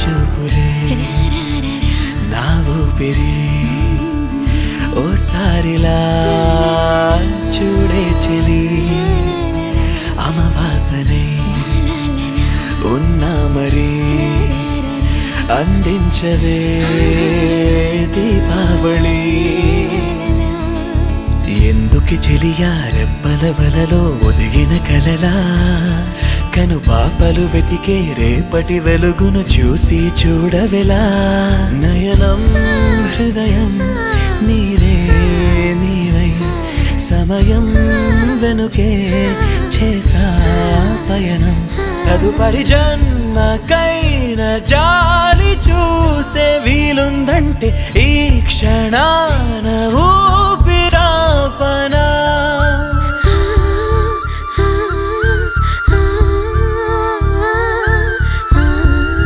చూపులే నా ఊపిరి ఓసారిలా చూడే చెలి అమవాసనే ఉన్నా మరి అందించవే దీపావళి ఎందుకు చెలియా రెప్పల వలలో ఒదిగిన కలలా కను పాపలు వెతికే రేపటి వెలుగును చూసి చూడవెలా నయనం హృదయం నీరే నీవై సమయం వెనుకే చేసా పయనం తదుపరి జన్మకైన జాలి చూసే వీలుందంటే ఈ క్షణాన